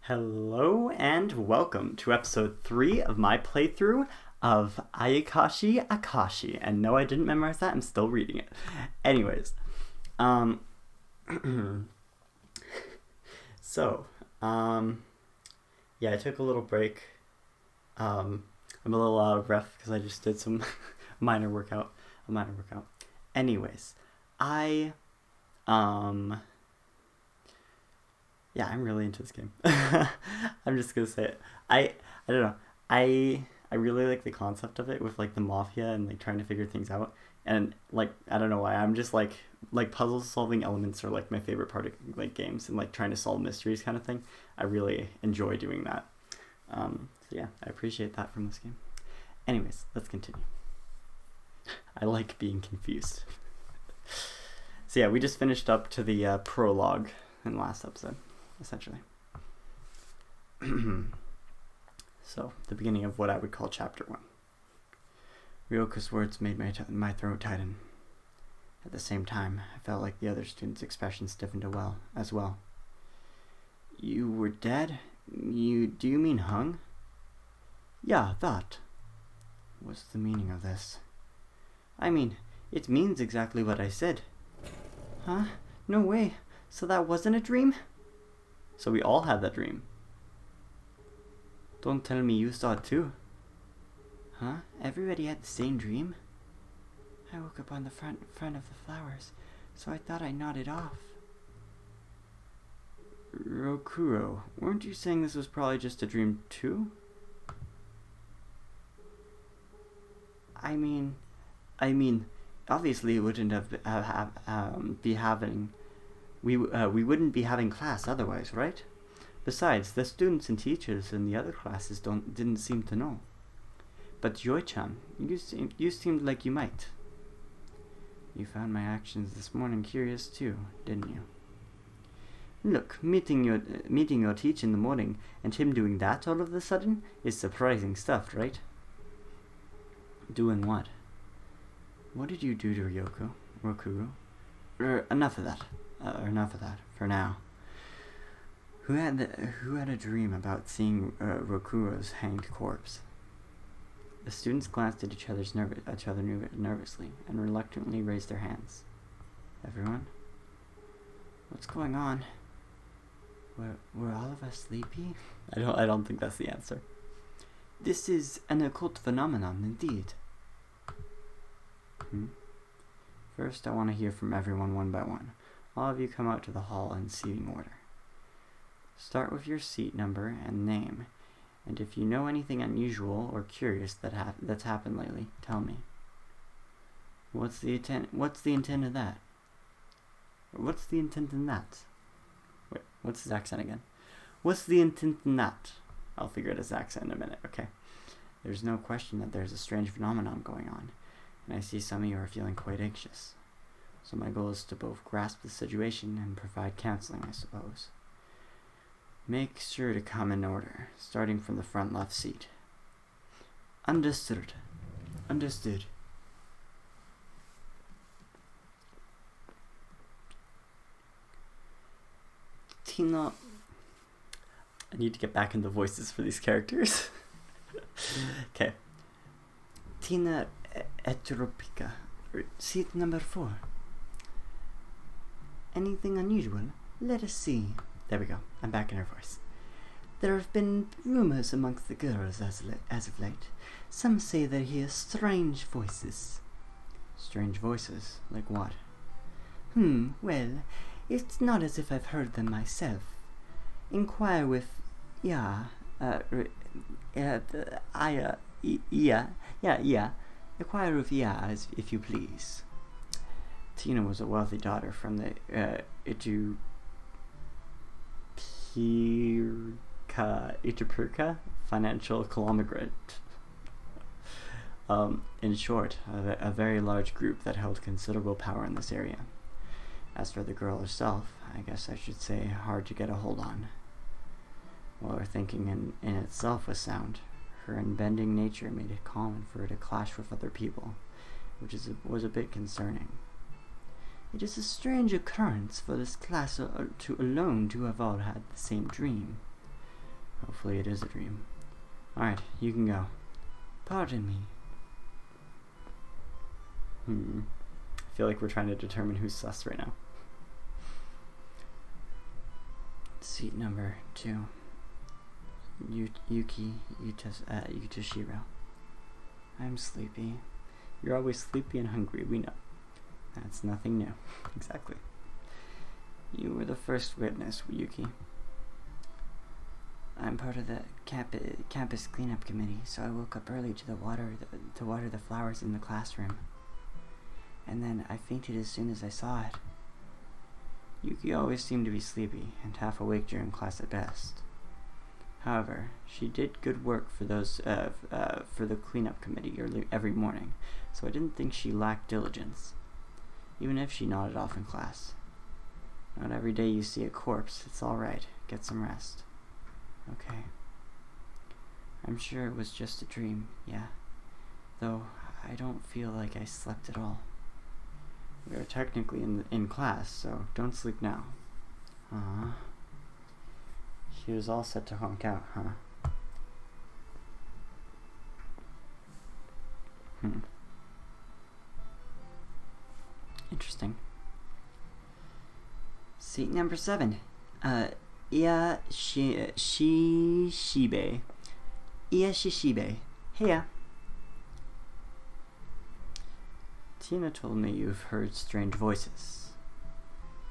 Hello and welcome to episode 3 of my playthrough of Ayakashi Akashi. And no, I didn't memorize that, I'm still reading it. Anyways, yeah, I took a little break. I'm a little out of breath because I just did some a minor workout. Anyways, yeah, I'm really into this game. I'm just gonna say it. I don't know. I really like the concept of it with like the mafia and like trying to figure things out. And like I don't know why I'm just like puzzle solving elements are like my favorite part of like games and like trying to solve mysteries kind of thing. I really enjoy doing that. So yeah, I appreciate that from this game. Anyways, let's continue. I like being confused. So yeah, we just finished up to the prologue in the last episode, essentially. So, the beginning of what I would call Chapter 1. Ryoko's words made my throat tighten. At the same time, I felt like the other student's expression stiffened as well. You were dead? Do you mean hung? Yeah, that. What's the meaning of this? I mean, it means exactly what I said. Huh? No way. So that wasn't a dream? So we all had that dream. Don't tell me you saw it too. Huh? Everybody had the same dream? I woke up on the front of the flowers, so I thought I nodded off. Rokuro, weren't you saying this was probably just a dream too? I mean, obviously it wouldn't we wouldn't be having class otherwise, right? Besides, the students and teachers in the other classes didn't seem to know. But Joy-chan, you seemed like you might. You found my actions this morning curious too, didn't you? Look, meeting your teacher in the morning and him doing that all of a sudden is surprising stuff, right? Doing what? What did you do to Rokuro? Enough of that. Enough of that for now. Who had a dream about seeing Rokuro's hanged corpse? The students glanced at each other nervously and reluctantly raised their hands. Everyone? What's going on? Were all of us sleepy? I don't think that's the answer. This is an occult phenomenon, indeed. First, I want to hear from everyone one by one. All of you come out to the hall in seating order. Start with your seat number and name, and if you know anything unusual or curious that's happened lately, tell me. What's the intent of that? What's the intent in that? Wait, what's his accent again? What's the intent in that? I'll figure out his accent in a minute, okay? There's no question that there's a strange phenomenon going on, and I see some of you are feeling quite anxious. So my goal is to both grasp the situation and provide counseling, I suppose. Make sure to come in order, starting from the front left seat. Understood. Tina... I need to get back into voices for these characters. Okay. Tina Etropica, seat number 4. Anything unusual? Let us see. There we go. I'm back in her voice. There have been rumors amongst the girls as of late. Some say they hear strange voices. Strange voices? Like what? Well, it's not as if I've heard them myself. Inquire with Inquire with if you please. Tina was a wealthy daughter from the Itapurka financial conglomerate. In short, a very large group that held considerable power in this area. As for the girl herself, I guess I should say hard to get a hold on. While her thinking in itself was sound, her unbending nature made it common for her to clash with other people, which was a bit concerning. It is a strange occurrence for this class to have all had the same dream. Hopefully it is a dream. Alright, you can go. Pardon me. I feel like we're trying to determine who's sus right now. Seat number 2. Yutashiro. I'm sleepy. You're always sleepy and hungry, we know. That's nothing new. Exactly. You were the first witness, Yuki. I'm part of the campus cleanup committee, so I woke up early to water the flowers in the classroom. And then I fainted as soon as I saw it. Yuki always seemed to be sleepy and half awake during class at best. However, she did good work for the cleanup committee every morning, so I didn't think she lacked diligence, even if she nodded off in class. Not every day you see a corpse. It's all right. Get some rest. Okay. I'm sure it was just a dream, yeah. Though I don't feel like I slept at all. We are technically in class, so don't sleep now. She was all set to honk out, huh? Interesting. Seat number 7. Shishibe. Shishibe. Heya. Tina told me you've heard strange voices.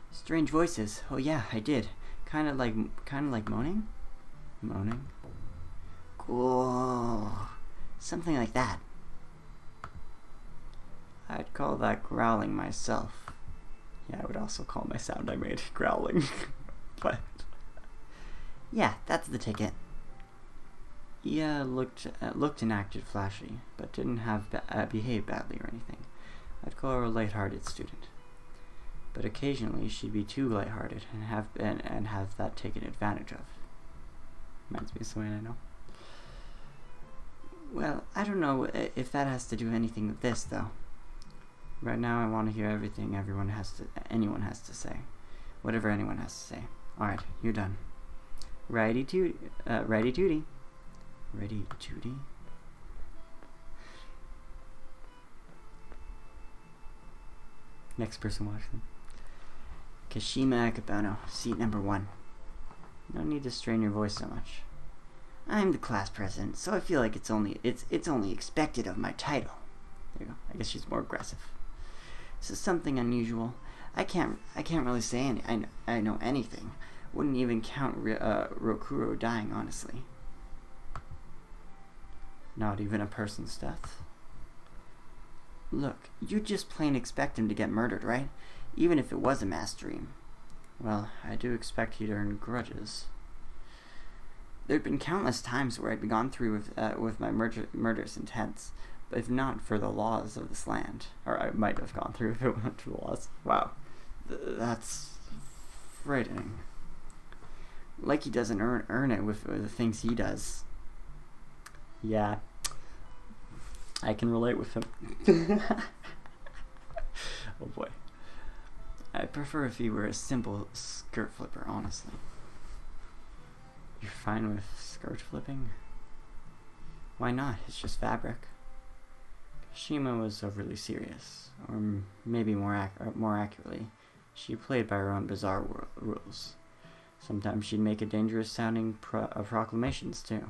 Strange voices? Oh yeah, I did. Kinda like moaning? Moaning? Cool. Something like that. I'd call that growling myself. Yeah, I would also call my sound I made growling. But yeah, that's the ticket. Ia looked and acted flashy, but didn't behave badly or anything. I'd call her a light-hearted student. But occasionally she'd be too light-hearted and have that taken advantage of. Reminds me of someone I know. Well, I don't know if that has to do anything with this, though. Right now I want to hear everything anyone has to say. Whatever anyone has to say. Alright, you're done. Righty tooty. Ready tooty. Next person watching. Kashima Akabano, seat number 1. No need to strain your voice so much. I'm the class president, so I feel like it's only expected of my title. There you go. I guess she's more aggressive. This is something unusual. I can't really say I know anything. Wouldn't even count Rokuro dying, honestly. Not even a person's death? Look, you just plain expect him to get murdered, right? Even if it was a mass dream. Well, I do expect he'd earn grudges. There'd been countless times where I'd gone through with my murderous intents, but if not for the laws of this land. Or I might have gone through if it weren't for the laws. Wow. That's frightening. Like he doesn't earn it with the things he does. Yeah. I can relate with him. Oh boy. I'd prefer if he were a simple skirt flipper, honestly. You're fine with skirt flipping? Why not? It's just fabric. Kashima was overly serious, or maybe more accurately, she played by her own bizarre rules. Sometimes she'd make a dangerous-sounding proclamations too.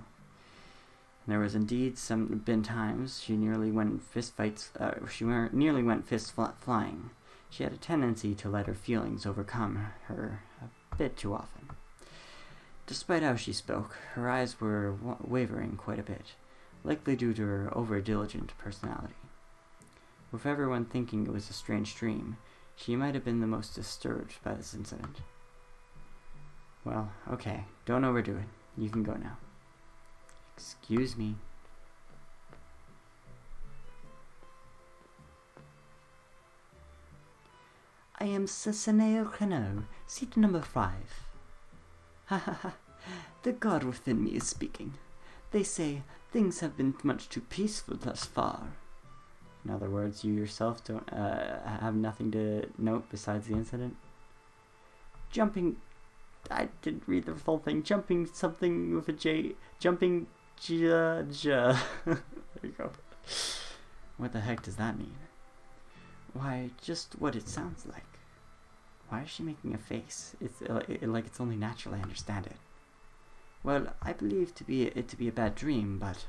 There was indeed been times she nearly went fist flying. She had a tendency to let her feelings overcome her a bit too often. Despite how she spoke, her eyes were wavering quite a bit, likely due to her over-diligent personality. With everyone thinking it was a strange dream, she might have been the most disturbed by this incident. Well, okay, don't overdo it. You can go now. Excuse me. I am Sasaneo Kano, seat number 5. Ha ha ha. The god within me is speaking. They say things have been much too peaceful thus far. In other words, you yourself don't have nothing to note besides the incident? Jumping I didn't read the full thing. Jumping something with a J. Jumping There you go. What the heck does that mean? Why, just what it sounds like. Why is she making a face? It's like it's only natural I understand it. Well, I believe it to be a bad dream, but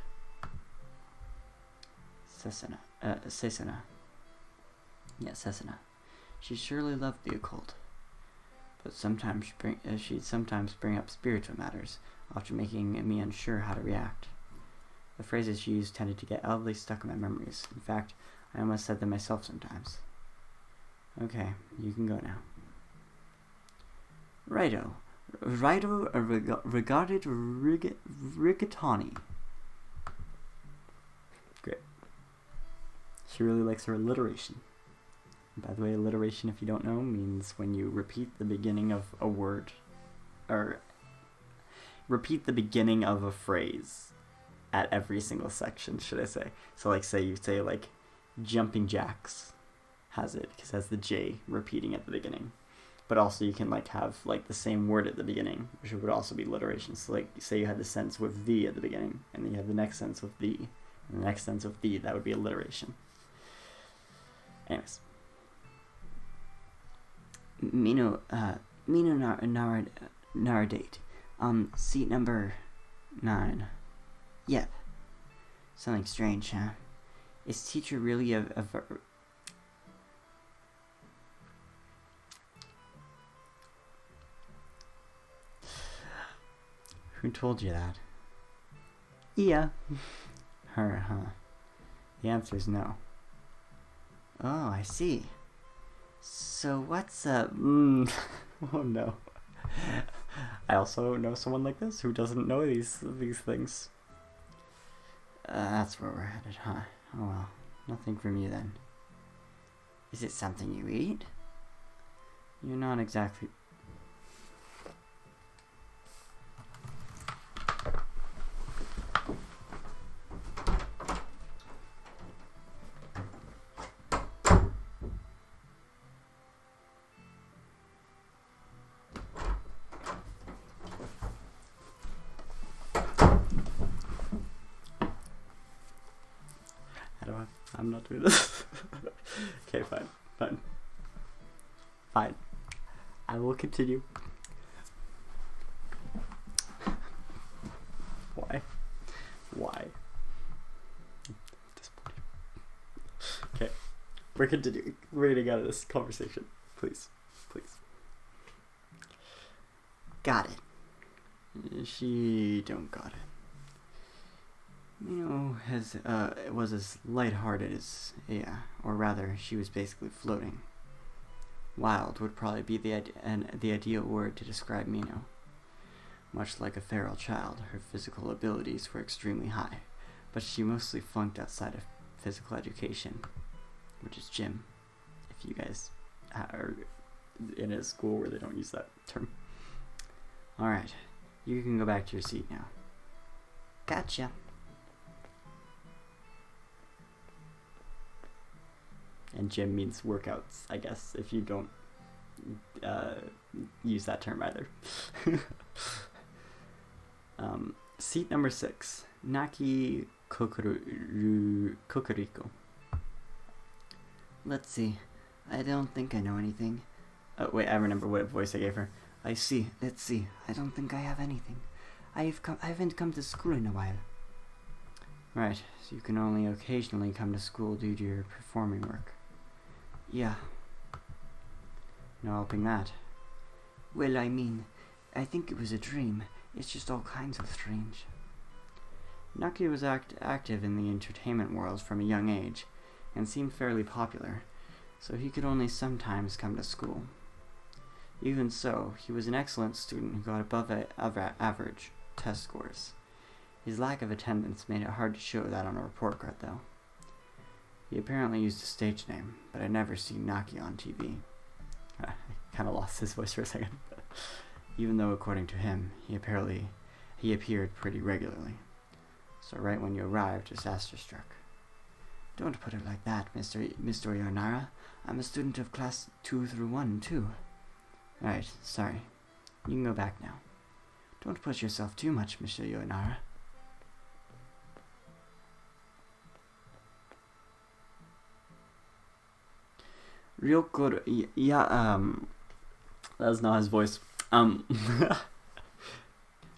Cesena. Yeah, Cesena. She surely loved the occult, but sometimes she'd sometimes bring up spiritual matters, often making me unsure how to react. The phrases she used tended to get oddly stuck in my memories. In fact, I almost said them myself sometimes. Okay, you can go now. Righto regarded rigatoni. Great. She really likes her alliteration. By the way, alliteration, if you don't know, means when you repeat the beginning of a word, or repeat the beginning of a phrase at every single section, should I say. So like say you say like jumping jacks has it, because it has the J repeating at the beginning. But also you can like have like the same word at the beginning, which would also be alliteration. So like say you had the sentence with the at the beginning, and then you have the next sentence with the, and the next sentence with the, that would be alliteration. Anyways. Mino Naradate. Seat number 9. Yep. Something strange, huh? Is teacher really a Who told you that? Yeah. Her, huh? The answer is no. Oh, I see. So what's up? Oh no. I also know someone like this who doesn't know these things. That's where we're headed, huh? Oh well, nothing from you then. Is it something you eat? You're not exactly... I'm not doing this. Okay, fine. I will continue. Why? Disappointing. Okay, we're continuing. We're getting out of this conversation. Please. Got it. She don't got it. It was as lighthearted as, or rather, she was basically floating. Wild would probably be the ideal word to describe Mino. Much like a feral child, her physical abilities were extremely high, but she mostly flunked outside of physical education, which is gym, if you guys are in a school where they don't use that term. Alright, you can go back to your seat now. Gotcha. And gym means workouts, I guess, if you don't use that term either. Seat number 6, Naki Kokoriko. Let's see. I don't think I know anything. Oh, wait, I remember what voice I gave her. I see. Let's see. I don't think I have anything. I haven't come to school in a while. Right, so you can only occasionally come to school due to your performing work. Yeah. No helping that. Well, I mean, I think it was a dream. It's just all kinds of strange. Naki was active in the entertainment world from a young age, and seemed fairly popular, so he could only sometimes come to school. Even so, he was an excellent student who got above average test scores. His lack of attendance made it hard to show that on a report card, though. He apparently used a stage name, but I'd never seen Naki on TV. I kind of lost his voice for a second. Even though, according to him, he appeared pretty regularly. So right when you arrived, disaster struck. Don't put it like that, Mr. Yonara. I'm a student of class 2 through 1, too. Right, sorry. You can go back now. Don't push yourself too much, Mr. Yuenara. Ryoko, yeah, that was not his voice.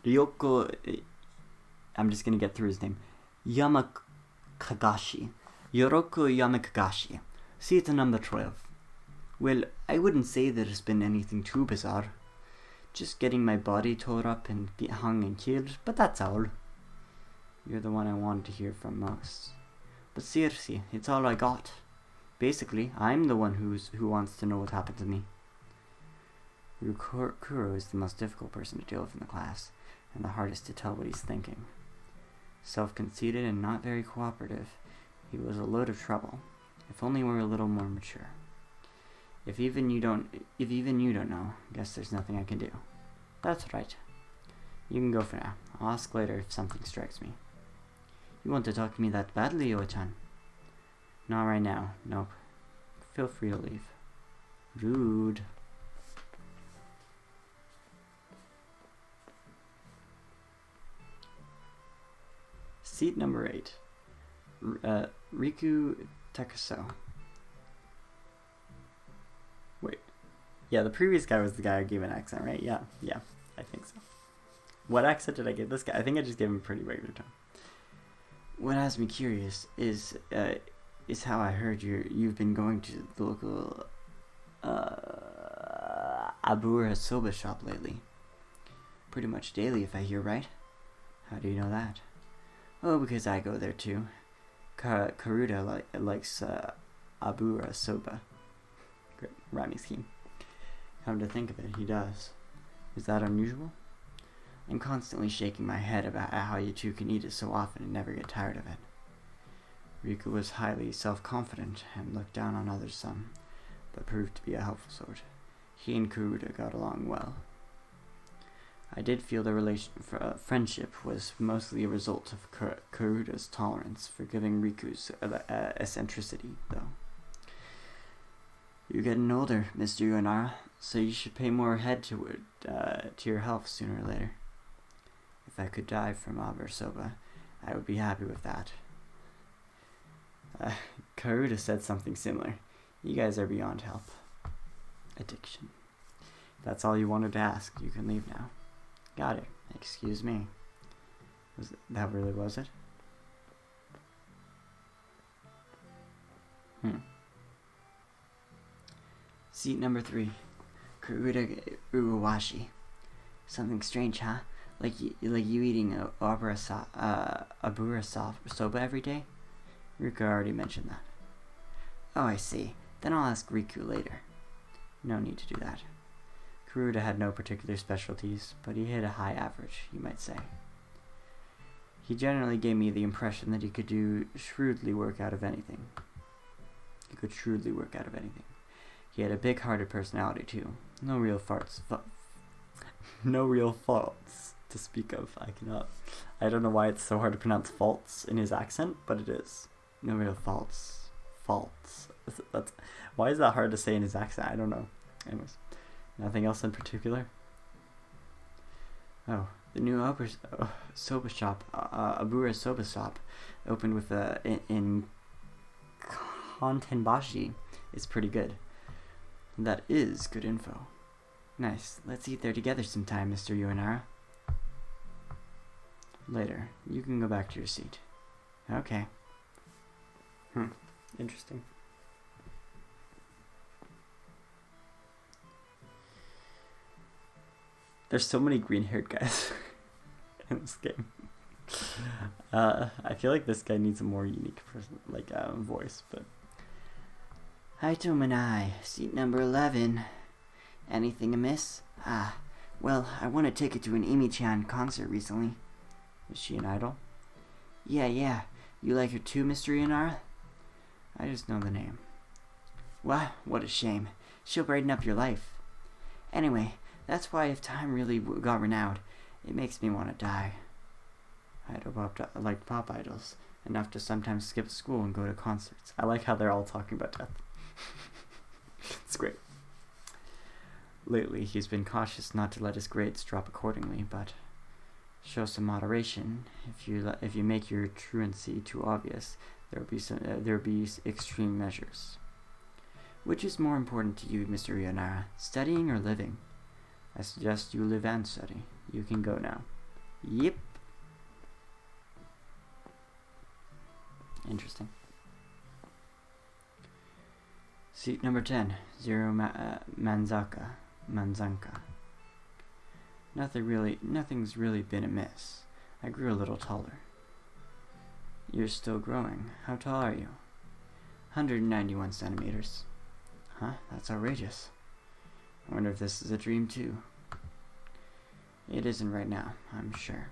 Ryoko, I'm just gonna get through his name. Yamakagashi. Yoroko Yamakagashi. Seat number 12. Well, I wouldn't say there's been anything too bizarre. Just getting my body tore up and hung and killed, but that's all. You're the one I wanted to hear from most. But seriously, it's all I got. Basically, I'm the one who wants to know what happened to me. Kuro is the most difficult person to deal with in the class, and the hardest to tell what he's thinking. Self-conceited and not very cooperative, he was a load of trouble. If only we were a little more mature. If even you don't know, guess there's nothing I can do. That's right. You can go for now. I'll ask later if something strikes me. You want to talk to me that badly, Oe-chan? Not right now. Nope. Feel free to leave. Rude. Seat number 8. Riku Takaso. Wait. Yeah, the previous guy was the guy I gave an accent, right? Yeah, I think so. What accent did I give this guy? I think I just gave him a pretty regular tone. What has me curious is how I heard you've been going to the local Abura soba shop lately. Pretty much daily, if I hear right. How do you know that? Oh, because I go there too. Karuda likes Abura soba. Great rhyming scheme. Come to think of it, he does. Is that unusual? I'm constantly shaking my head about how you two can eat it so often and never get tired of it. Riku was highly self-confident and looked down on others some, but proved to be a helpful sort. He and Karuda got along well. I did feel the friendship was mostly a result of Karuda's tolerance for giving Riku's eccentricity, though. You're getting older, Mr. Yuenara, so you should pay more heed to your health sooner or later. If I could die from Abura soba, I would be happy with that. Karuda said something similar. You guys are beyond help. Addiction. If that's all you wanted to ask, you can leave now. Got it. Excuse me. That really was it? Seat number 3. Karuda Uruwashi. Something strange, huh? Like you eating Abura soba every day? Riku already mentioned that. Oh, I see. Then I'll ask Riku later. No need to do that. Karuda had no particular specialties, but he hit a high average, you might say. He generally gave me the impression that he could shrewdly work out of anything. He had a big-hearted personality, too. No real faults to speak of. I don't know why it's so hard to pronounce faults in his accent, but it is. No real faults. Why is that hard to say in his accent? I don't know. Anyways, nothing else in particular? Oh, the new soba shop, Abura soba shop, opened with in Kontenbashi, is pretty good. That is good info. Nice. Let's eat there together sometime, Mr. Yuenara. Later. You can go back to your seat. Okay. Interesting. There's so many green-haired guys in this game. I feel like this guy needs a more unique person, voice, but... Hi, Tomanai. Seat number 11. Anything amiss? Well, I won a ticket to an Imi-chan concert recently. Is she an idol? Yeah. You like her too, Mr. Yuenara? I just know the name. Wow, what a shame. She'll brighten up your life. Anyway, that's why if time really got renowned, it makes me want to die. I liked pop idols, enough to sometimes skip school and go to concerts. I like how they're all talking about death. It's great. Lately, he's been cautious not to let his grades drop accordingly, but show some moderation. If you make your truancy too obvious, there will be extreme measures. Which is more important to you, Mr. Ionara, studying or living? I suggest you live and study. You can go now. Yep. Interesting. Seat number 10, Zero Manzanka. Nothing's really been amiss. I grew a little taller. You're still growing. How tall are you? 191 centimeters. Huh? That's outrageous. I wonder if this is a dream too. It isn't right now, I'm sure.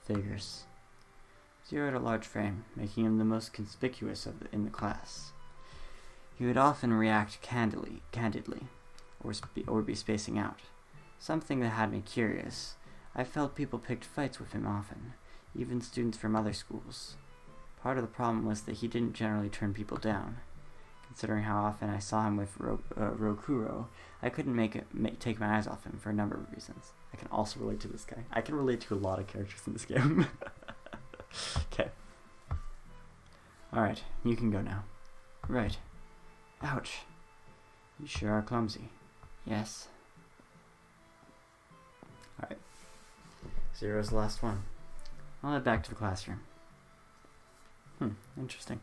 Figures. Zero had a large frame, making him the most conspicuous in the class. He would often react candidly, or be spacing out. Something that had me curious. I felt people picked fights with him often, even students from other schools. Part of the problem was that he didn't generally turn people down. Considering how often I saw him with Rokuro, I couldn't take my eyes off him for a number of reasons. I can also relate to this guy. I can relate to a lot of characters in this game. Okay. Alright, you can go now. Right. Ouch. You sure are clumsy. Yes. Alright. Zero's the last one. I'll head back to the classroom. Interesting.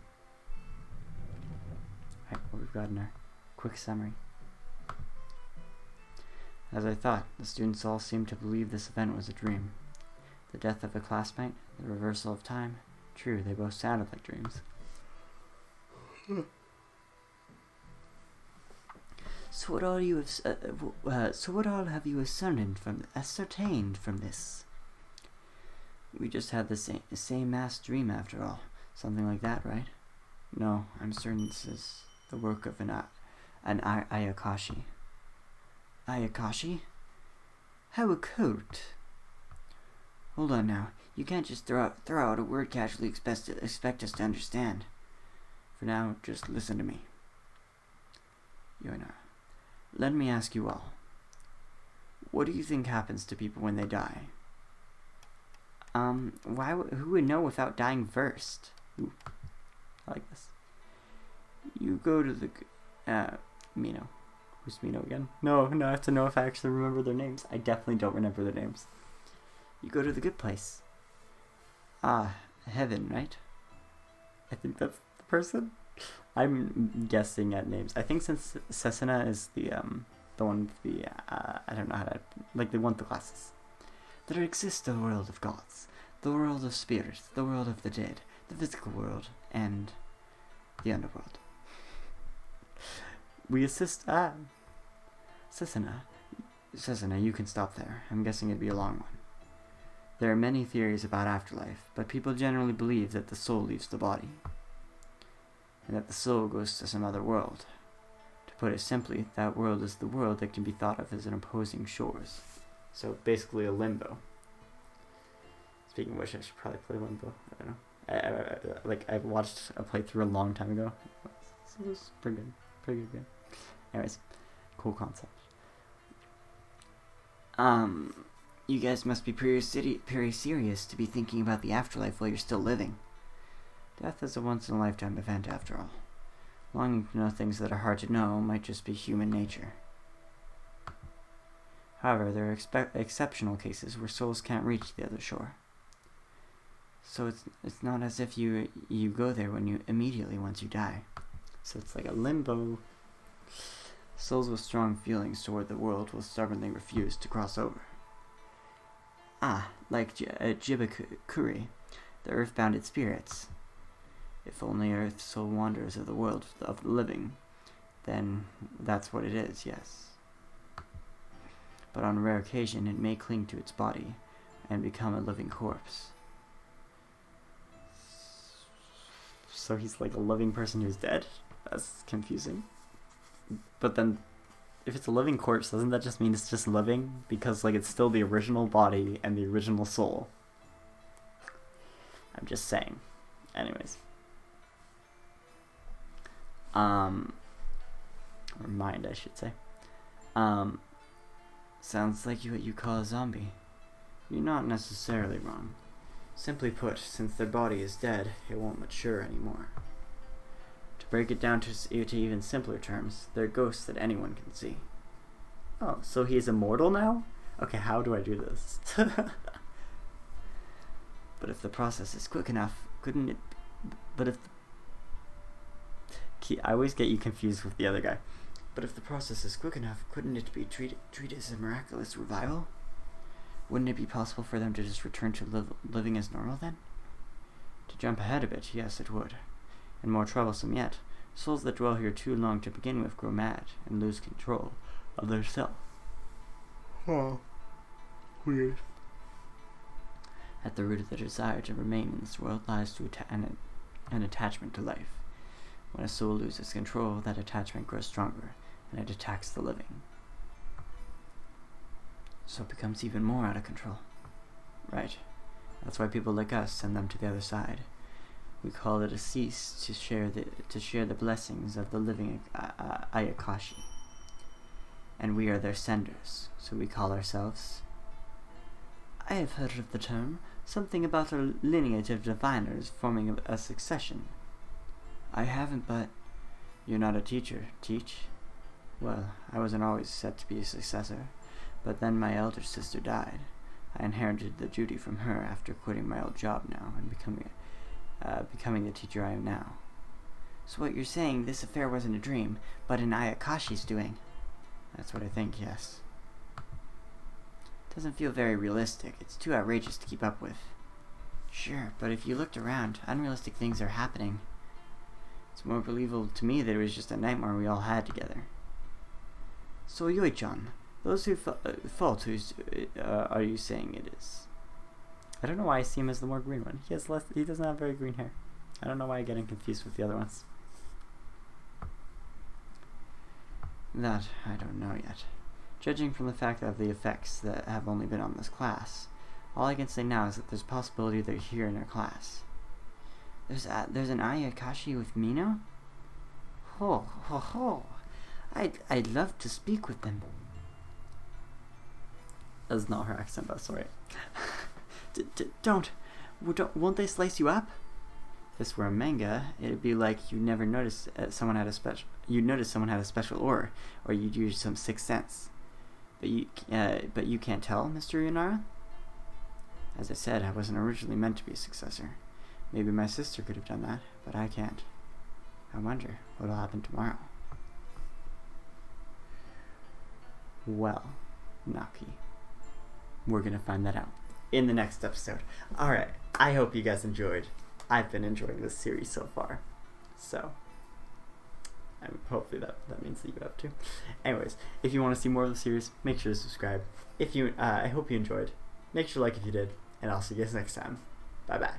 Alright, what we've got in our quick summary. As I thought, the students all seemed to believe this event was a dream. The death of a classmate, the reversal of time. True, they both sounded like dreams. So what all have you ascertained from this? We just had the same mass dream after all. Something like that, right? No, I'm certain this is the work of an Ayakashi. Ayakashi? How occult? Hold on now. You can't just throw out a word casually expect us to understand. For now, just listen to me. Yona, let me ask you all. What do you think happens to people when they die? Who would know without dying first? Ooh, I like this. You go to the, Mino. Who's Mino again? No, I have to know if I actually remember their names. I definitely don't remember their names. You go to the good place. Ah, heaven, right? I think that's the person. I'm guessing at names. I think since Sesuna is the one with the, I don't know how to, like the one with the glasses. There exists a world of gods, the world of spirits, the world of the dead, the physical world, and the underworld. We assist, Sesuna, you can stop there. I'm guessing it'd be a long one. There are many theories about afterlife, but people generally believe that the soul leaves the body, and that the soul goes to some other world. To put it simply, that world is the world that can be thought of as an opposing shores. So basically a limbo. Speaking of which, I should probably play Limbo. I don't know. I watched a playthrough a long time ago. So it was pretty good game. Anyways, cool concept. You guys must be pretty serious to be thinking about the afterlife while you're still living. Death is a once-in-a-lifetime event, after all. Longing to know things that are hard to know might just be human nature. However, there are exceptional cases where souls can't reach the other shore. So it's not as if you go there immediately once you die. So it's like a limbo. Souls with strong feelings toward the world will stubbornly refuse to cross over. Like Jibakuri, the earth-bounded spirits. If only Earth's sole wanderers of the world of the living, then that's what it is, yes. But on a rare occasion, it may cling to its body and become a living corpse. So he's like a living person who's dead? That's confusing. But then, if it's a living corpse, doesn't that just mean it's just living? Because, like, it's still the original body and the original soul. I'm just saying. Anyways. Or mind, I should say. Sounds like what you call a zombie. You're not necessarily wrong. Simply put, since their body is dead, it won't mature anymore. To break it down to even simpler terms, they're ghosts that anyone can see. Oh, so he's immortal now? Okay, how do I do this? But if the process is quick enough, couldn't it... But if... I always get you confused with the other guy. But if the process is quick enough, couldn't it be treated as a miraculous revival? Wouldn't it be possible for them to just return to living as normal then? To jump ahead a bit, yes, it would. And more troublesome yet, souls that dwell here too long to begin with grow mad and lose control of their self. Oh, weird. At the root of the desire to remain in this world lies an attachment to life. When a soul loses control, that attachment grows stronger, and it attacks the living. So it becomes even more out of control. Right. That's why people like us send them to the other side. We call it a cease to share the blessings of the living Ayakashi. And we are their senders, so we call ourselves... I have heard of the term, something about a lineage of diviners forming a succession. I haven't, but... You're not a teacher, teach? Well, I wasn't always set to be a successor, but then my elder sister died. I inherited the duty from her after quitting my old job now and becoming the teacher I am now. So what you're saying, this affair wasn't a dream, but an Ayakashi's doing? That's what I think, yes. Doesn't feel very realistic. It's too outrageous to keep up with. Sure, but if you looked around, unrealistic things are happening. It's more believable to me that it was just a nightmare we all had together. So, Yoi-chan, those who fault, whose are you saying it is? I don't know why I see him as the more green one. He doesn't have very green hair. I don't know why I get him confused with the other ones. That, I don't know yet. Judging from the fact of the effects that have only been on this class, all I can say now is that there's a possibility they're here in our class. There's an Ayakashi with me now? Ho, ho, ho. I'd love to speak with them. That's not her accent, but sorry. Won't they slice you up? If this were a manga, it'd be like you'd never notice someone had a special aura, or you'd use some sixth sense. But you can't tell, Mr. Yonara? As I said, I wasn't originally meant to be a successor. Maybe my sister could have done that, but I can't. I wonder what'll happen tomorrow. Well, Naki, we're gonna find that out in the next episode. Alright, I hope you guys enjoyed. I've been enjoying this series so far. So, hopefully that means that you have too. Anyways, if you want to see more of the series, make sure to subscribe. I hope you enjoyed. Make sure to like if you did, and I'll see you guys next time. Bye bye.